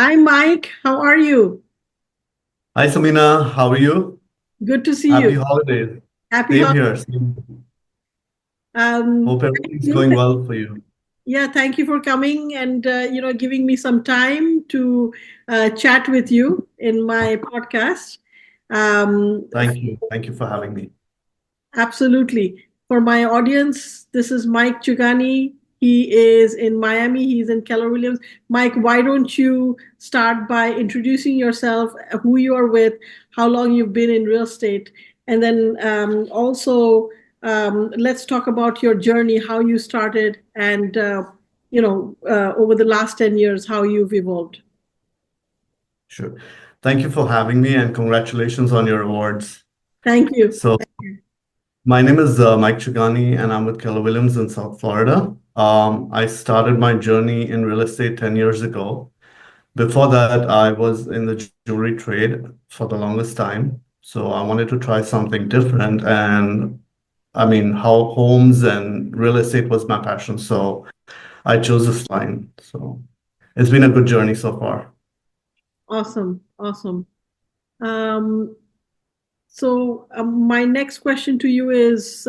Hi, Mike. How are you? Hi, Samina. How are you? Good to see you. Happy holidays. Happy Same holidays. here. Hope Thank everything's you. going well for you. Yeah, thank you for coming and giving me some time to chat with you in my podcast. Um, Thank you. Thank you for having me. Absolutely. For my audience, this is Mike Chugani. He is in Miami. He's in Keller Williams. Mike, why don't you start by introducing yourself, who you are with, how long you've been in real estate, and then also let's talk about your journey, how you started, and over the last 10 years, how you've evolved. Sure. Thank you for having me and congratulations on your awards. Thank you. So, my name is Mike Chugani and I'm with Keller Williams in South Florida. I started my journey in real estate 10 years ago. Before that, I was in the jewelry trade for the longest time. So, I wanted to try something different. And I mean, how homes and real estate was my passion. So, I chose this line. So it's been a good journey so far. Awesome. Awesome. Um, my next question to you is,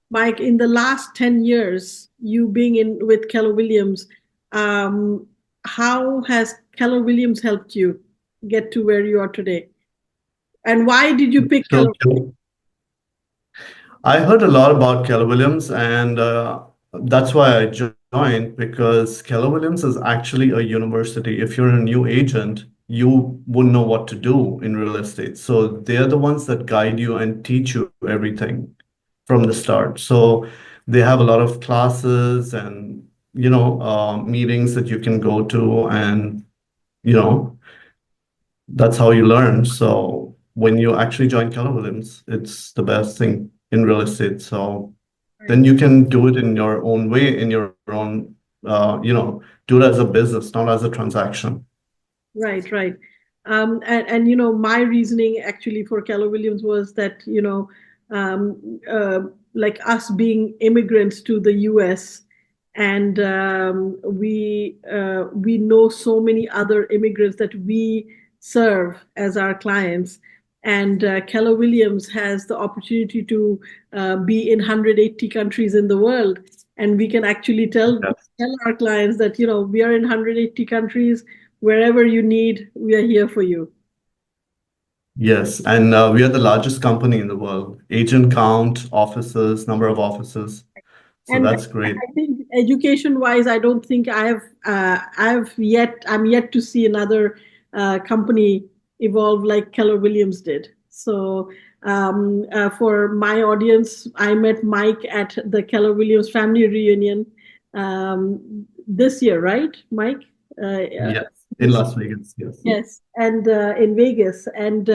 Mike, in the last 10 years, you being in with Keller Williams, um, how has Keller Williams helped you get to where you are today? And why did you pick So Keller? I heard a lot about Keller Williams, and that's why I joined because Keller Williams is actually a university. If you're a new agent, you wouldn't know what to do in real estate. So they're the ones that guide you and teach you everything from the start. So they have a lot of classes and meetings that you can go to, and you know that's how you learn. So when you actually join Keller Williams, it's the best thing in real estate. So then Right, you can do it in your own way, in your own, do it as a business, not as a transaction. right, right. My reasoning actually for Keller Williams was that, like us being immigrants to the US, and we know so many other immigrants that we serve as our clients. And Keller Williams has the opportunity to be in 180 countries in the world, and we can actually Yes. tell our clients that we are in 180 countries. Wherever you need, we are here for you. Yes. And we are the largest company in the world. Agent count, offices, number of offices. So And that's great. I think education wise, I don't think I'm yet to see another company evolve like Keller Williams did. So for my audience, I met Mike at the Keller Williams family reunion this year, right, Mike? Yes. In This Las Vegas. Yes. Yes, and in Vegas, and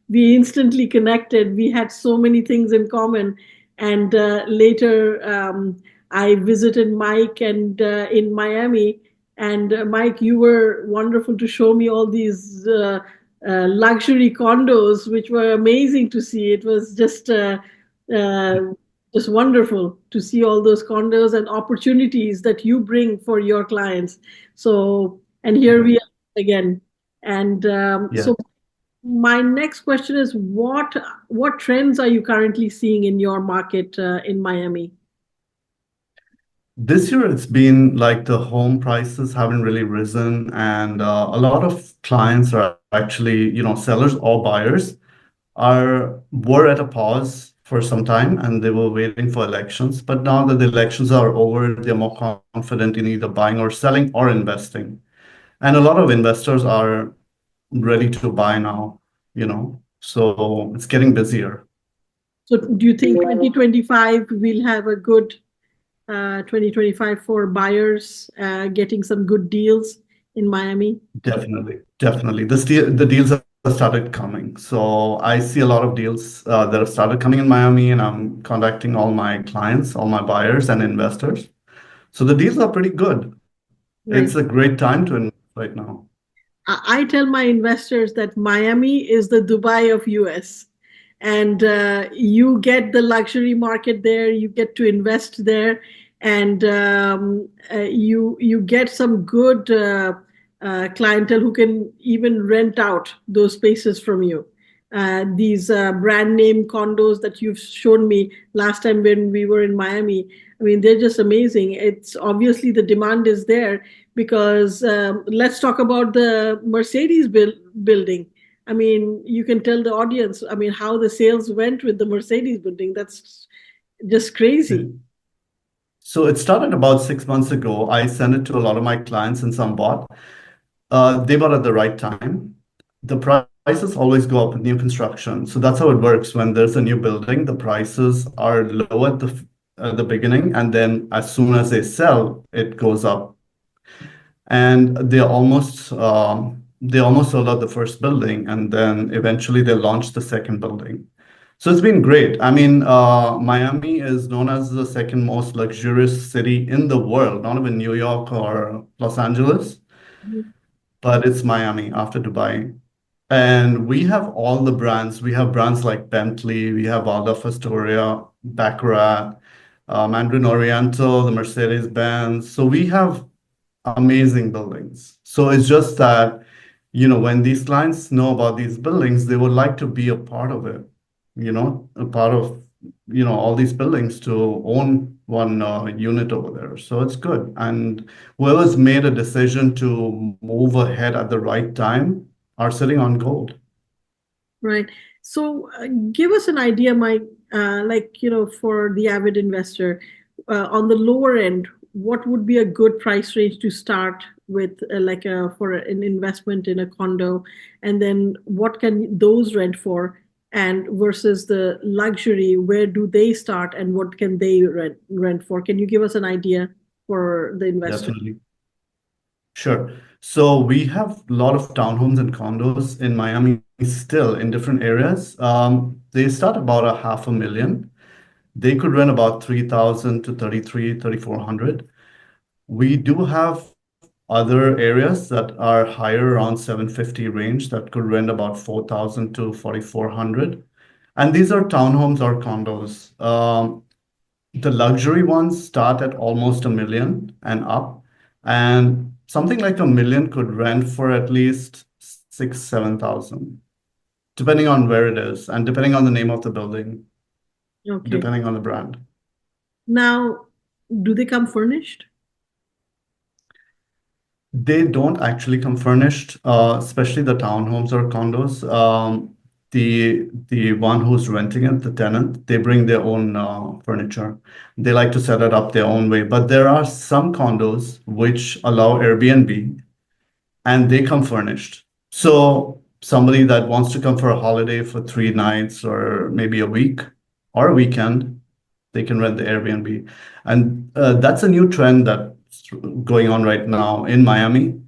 we instantly connected. We had so many things in common, and later I visited Mike and in Miami. And Mike, you were wonderful to show me all these luxury condos, which were amazing to see. It was uh, just wonderful to see all those condos and opportunities that you bring for your clients. So, and here Yes. we are again. And Yes. so my next question is what trends are you currently seeing in your market in Miami? This year, it's been like the home prices haven't really risen, and a lot of clients are actually, sellers or buyers are were at a pause for some time, and they were waiting for elections. But now that the elections are over, they're more confident in either buying or selling or investing. And a lot of investors are ready to buy now, so it's getting busier. So do you think 2025 we'll have a good 2025 for buyers getting some good deals in Miami? Definitely, definitely. The deals have started coming. So I see a lot of deals that have started coming in Miami, and I'm contacting all my clients, all my buyers and investors. So the deals are pretty good. It's Right. a great time to invest right now. I tell my investors that Miami is the Dubai of US, and you get the luxury market there. You get to invest there, and you get some good clientele who can even rent out those spaces from you. These brand name condos that you've shown me last time when we were in Miami, I mean, they're just amazing. It's obviously the demand is there because let's talk about the Mercedes building. I mean, you can tell the audience, I mean, how the sales went with the Mercedes building. That's just crazy. So it started about 6 months ago. I sent it to a lot of my clients and some bought. They bought at the right time. The prices always go up with new construction. So that's how it works. When there's a new building, the prices are low at the beginning, and then as soon as they sell, it goes up. And they almost sold out the first building, and then eventually they launched the second building. So it's been great. I mean, Miami is known as the second most luxurious city in the world, not even New York or Los Angeles, but it's Miami after Dubai. And we have all the brands. We have brands like Bentley, we have Waldorf Astoria, Baccarat, Mandarin Oriental, the Mercedes-Benz. So we have amazing buildings. So it's just that, when these clients know about these buildings, they would like to be a part of it, a part of, all these buildings to own one unit over there. So it's good. And whoever's made a decision to move ahead at the right time are sitting on gold. Right. So give us an idea, Mike, like, for the avid investor, on the lower end, what would be a good price range to start with, for an investment in a condo? And then what can those rent for? And versus the luxury, where do they start and what can they rent for? Can you give us an idea for the investor? Definitely. Sure. So we have a lot of townhomes and condos in Miami still in different areas. They start about a half a million. They could rent about 3,000 to 3,400. We do have other areas that are higher around 750 range that could rent about 4,000 to 4,400. And these are townhomes or condos. The luxury ones start at almost a million and up. And something like a million could rent for at least 6, 7,000, depending on where it is and depending on the name of the building, Okay. depending on the brand. Now, do they come furnished? They don't actually come furnished, especially the townhomes or condos. The one who's renting it, the tenant, they bring their own furniture. They like to set it up their own way. But there are some condos which allow Airbnb and they come furnished. So somebody that wants to come for a holiday for 3 nights or maybe a week or a weekend, they can rent the Airbnb. And that's a new trend that's going on right now in Miami.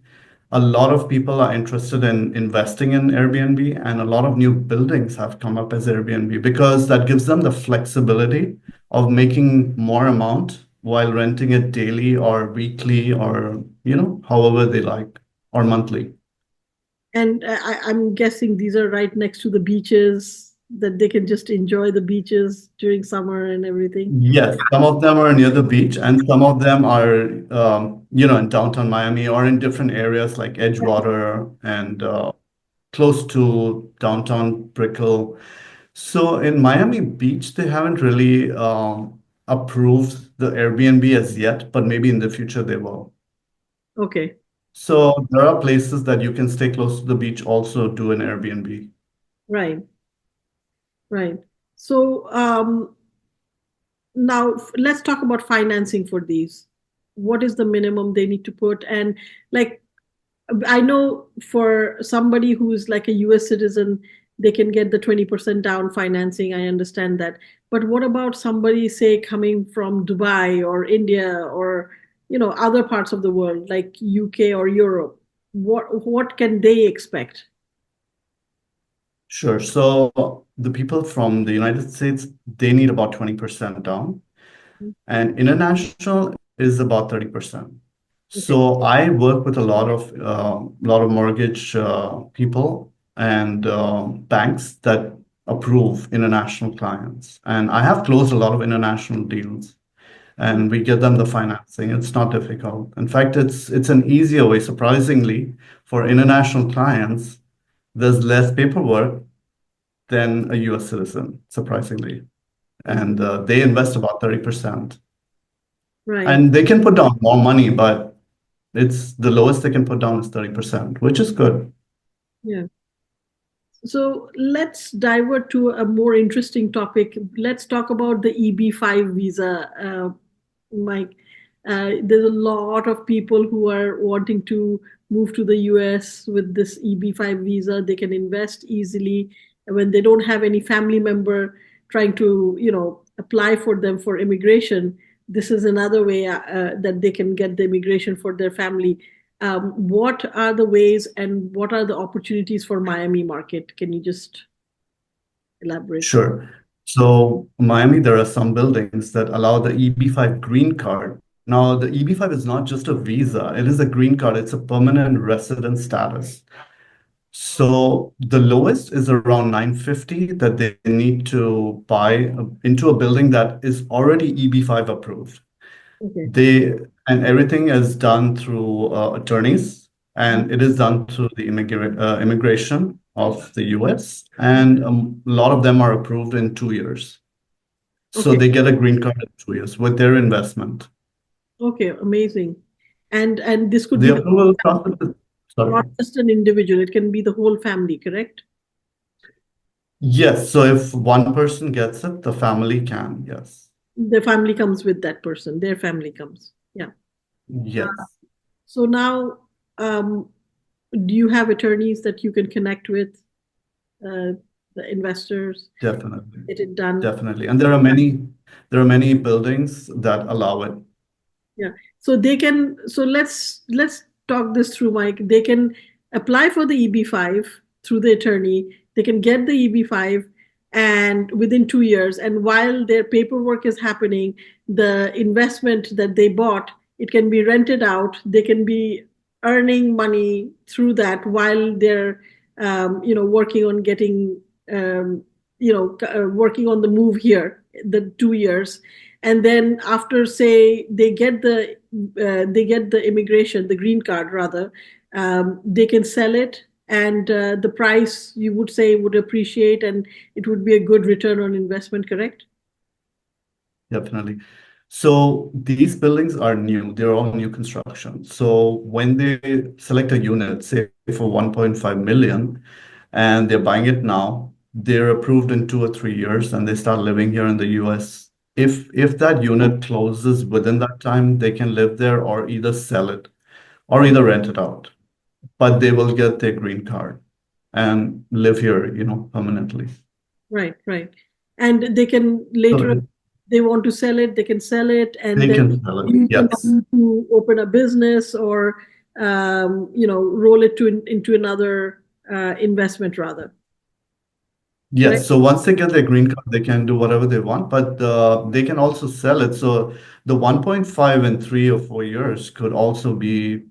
A lot of people are interested in investing in Airbnb, and a lot of new buildings have come up as Airbnb because that gives them the flexibility of making more amount while renting it daily or weekly or, however they like, or monthly. And I'm guessing these are right next to the beaches that they can just enjoy the beaches during summer and everything. Yes, some of them are near the beach, and some of them are, in downtown Miami or in different areas like Edgewater and close to downtown Brickell. So in Miami Beach, they haven't really approved the Airbnb as yet, but maybe in the future they will. Okay, So there are places that you can stay close to the beach, also do an Airbnb. right, right. So now let's talk about financing for these. What is the minimum they need to put? And like, I know for somebody who's like a US citizen, they can get the 20% down financing. I understand that. But what about somebody, say, coming from Dubai or India or, other parts of the world like UK or Europe? What can they expect? Sure. So the people from the United States, they need about 20% down, and international is about 30%. Okay. So I work with a lot of mortgage people and banks that approve international clients, and I have closed a lot of international deals. Mm. and we get them the financing. It's not difficult. In fact, it's an easier way, surprisingly, for international clients. There's less paperwork than a US citizen, surprisingly. And they invest about 30%. Right. And they can put down more money, but it's the lowest they can put down is 30%, which is good. Yeah. So let's divert to a more interesting topic. Let's talk about the EB-5 visa, Mike. There's a lot of people who are wanting to move to the US with this EB-5 visa. They can invest easily when they don't have any family member trying to, apply for them for immigration. This is another way that they can get the immigration for their family. What are the ways and what are the opportunities for Miami market? Can you just elaborate? Sure. So Miami, there are some buildings that allow the EB-5 green card. Now, the EB-5 is not just a visa, it is a green card. It's a permanent resident status. So the lowest is around 950 that they need to buy into a building that is already EB-5 approved. Okay. They and everything is done through attorneys, and it is done through the immigration of the US, and a lot of them are approved in 2 years. So Okay. they get a green card in 2 years with their investment. Okay. Amazing. And this could be The the approval process is, sorry. not just an individual. It can be the whole family, correct? Yes, so if one person gets it, the family can, yes. The family comes with that person. Their family comes. Yeah. Yes, So now, um, do you have attorneys that you can connect with, the investors, definitely. get it done? Definitely. And there are many buildings that allow it. Yeah. So they can, so let's talk this through, Mike. They can apply for the EB-5 through the attorney. They can get the EB-5 and within 2 years. And while their paperwork is happening, the investment that they bought, it can be rented out. They can be earning money through that while they're working on getting working on the move here, the 2 years. And then after, say, they get the immigration, the green card rather, they can sell it, and the price, you would say, would appreciate, and it would be a good return on investment, correct? Definitely. So these buildings are new. They're all new construction. So when they select a unit, say for 1.5 million, and they're buying it now, they're approved in 2 or 3 years, and they start living here in the US. If that unit closes within that time, they can live there or either sell it or either rent it out. But they will get their green card and live here, permanently. Right, right. And they can So later, they want to sell it, they can sell it, and they then can sell it. use the Yes. money to open a business or roll it into another investment rather. Correct? Yes, so once they get their green card, they can do whatever they want, but they can also sell it. So the 1.5 in 3 or 4 years could also be,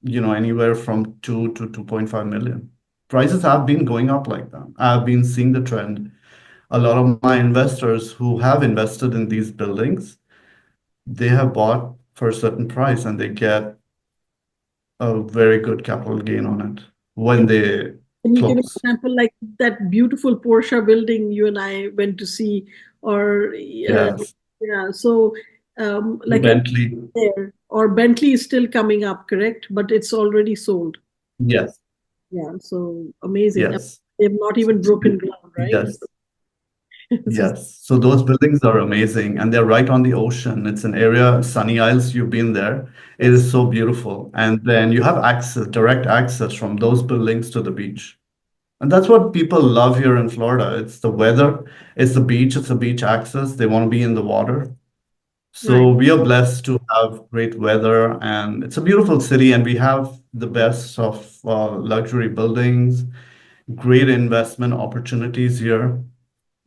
anywhere from 2 to 2.5 million. Prices have been going up like that. I've been seeing the trend. A lot of my investors who have invested in these buildings, they have bought for a certain price and they get a very good capital gain on it when Can, they can you give an close. example like that beautiful Porsche building you and I went to see, or Yes, yeah, so the like Bentley. there, or Bentley is still coming up, correct? But it's already sold. Yes, Yeah, so amazing. yes. They've not even broken ground, right? Yes, So, yes. So those buildings are amazing and they're right on the ocean. It's an area, Sunny Isles, you've been there. It yes, is so beautiful. And then you have access, direct access from those buildings to the beach. And that's what people love here in Florida. It's the weather, it's the beach, it's the beach access. They want to be in the water. right. So we are blessed to have great weather and it's a beautiful city and we have the best of luxury buildings, great investment opportunities here.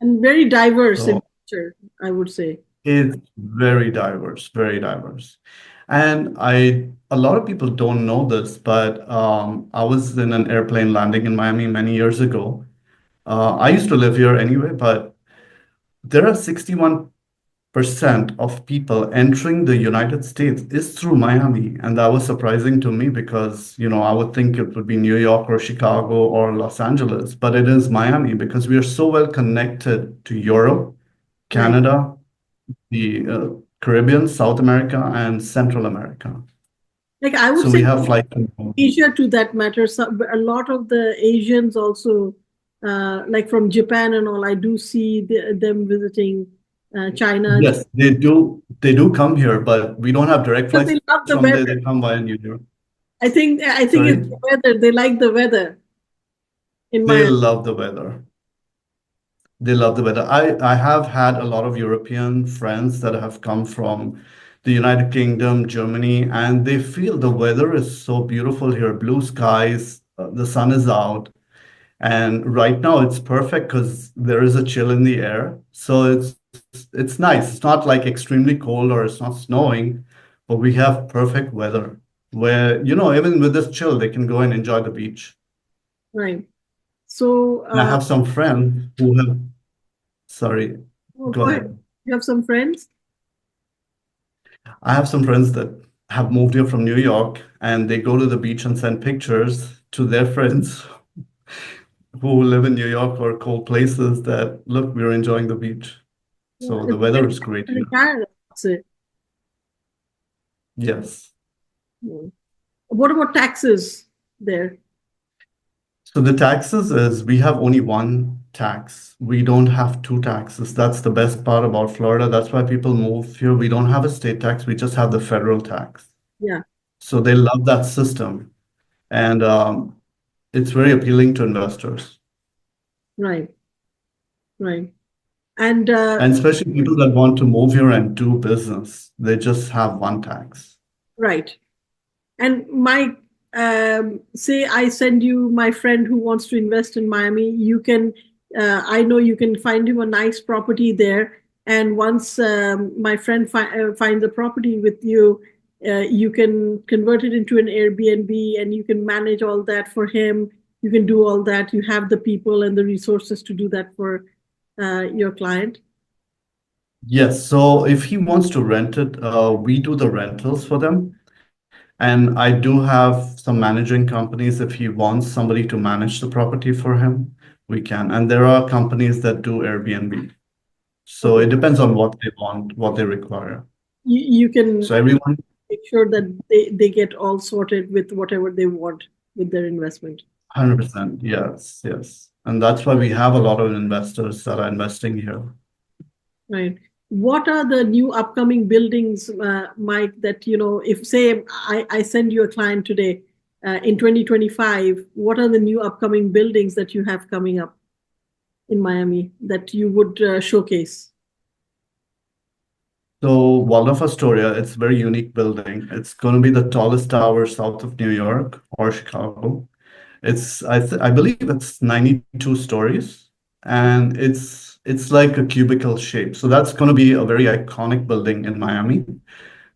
And very diverse in So nature, I would say. it's very diverse, very diverse. And a lot of people don't know this, but I was in an airplane landing in Miami many years ago. I used to live here anyway, but there are 61 percent of people entering the United States is through Miami. And that was surprising to me because, I would think it would be New York or Chicago or Los Angeles, but it is Miami because we are so well connected to Europe, Right. Canada, the Caribbean, South America, and Central America. Like I would So we say have flight. Asia to that matter. A lot of the Asians also, like from Japan and all, I do see them visiting China Yes, they do. They do come here, but we don't have direct because flights they love the from there. weather. They come via New York. I think it's Sorry, the weather. They like the weather in they Miami. love the weather. They love the weather. I have had a lot of European friends that have come from the United Kingdom, Germany, and they feel the weather is so beautiful here. Blue skies, the sun is out, and right now it's perfect because there is a chill in the air. So it's nice. It's not like extremely cold or it's not snowing, but we have perfect weather where, even with this chill, they can go and enjoy the beach. Right. So, And I have some friends who have, sorry, oh, go go ahead. ahead. You have some friends? I have some friends that have moved here from New York and they go to the beach and send pictures to their friends who live in New York or cold places that, look, we're enjoying the beach. Yeah, So the it's weather very is great here. retired, I'd say. Yes. Yeah. What about taxes there? So the taxes is we have only one tax. We don't have two taxes. That's the best part about Florida. That's why people move here. We don't have a state tax. We just have the federal tax. Yeah, So they love that system. And it's very appealing to investors. right, right. And And especially people that want to move here and do business, they just have one tax. right. And Mike, say I send you my friend who wants to invest in Miami. I know you can find him a nice property there. And once my friend finds a property with you, you can convert it into an Airbnb and you can manage all that for him. You can do all that. You have the people and the resources to do that for your client. Yes, so if he wants to rent it, we do the rentals for them. And I do have some managing companies. If he wants somebody to manage the property for him, we can. And there are companies that do Airbnb. So Okay. it depends on what they want, what they require. You can So everyone, make sure that they get all sorted with whatever they want with their investment. 100%. Yes, yes. And that's why we have a lot of investors that are investing here. Right. What are the new upcoming buildings, Mike, that, if say I send you a client today in 2025, what are the new upcoming buildings that you have coming up in Miami that you would showcase? So Waldorf Astoria, it's a very unique building. It's going to be the tallest tower south of New York or Chicago. I believe it's 92 stories, and it's like a cubicle shape. So that's going to be a very iconic building in Miami.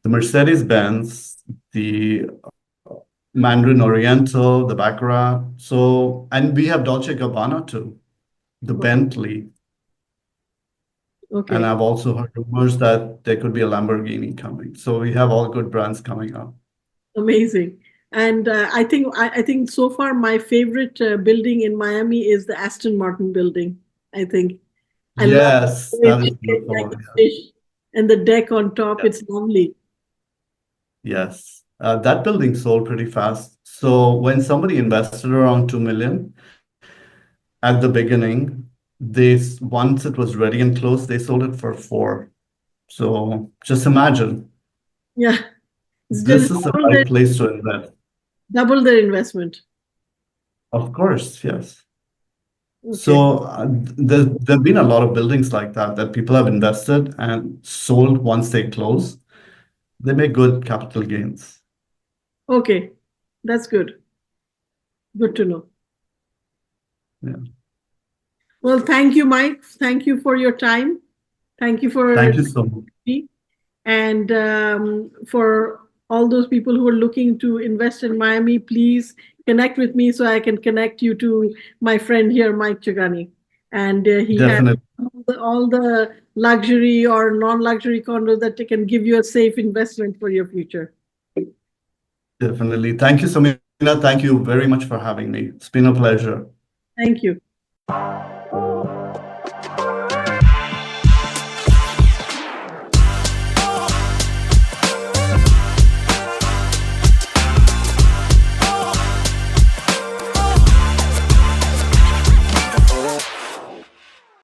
The Mercedes-Benz, the Mandarin Oriental, the Baccarat. So, and we have Dolce Gabbana too, the Bentley. And Okay, I've also heard rumors that there could be a Lamborghini coming. So we have all good brands coming up. amazing. And I think so far my favorite building in Miami is the Aston Martin building. I think I love Yes, the way that they is shaped like beautiful. a fish and the deck on top. Yeah. It's lovely. Yes, that building sold pretty fast. So when somebody invested around 2 million at the beginning, once it was ready and closed, they sold it for 4. So just imagine, Yeah, it's just this is the right place to invest. double their investment. Of course, yes. Okay. So there've been a lot of buildings like that people have invested and sold once they close. They make good capital gains. Okay. That's good. Good to know. Yeah. Well, thank you, Mike. Thank you for your time. Thank you for Thank you so much. me. And for all those people who are looking to invest in Miami, please connect with me so I can connect you to my friend here, Mike Chugani. And he has Definitely. all the luxury or non-luxury condos that can give you a safe investment for your future. Definitely. Thank you, Samina. Thank you very much for having me. It's been a pleasure. Thank you.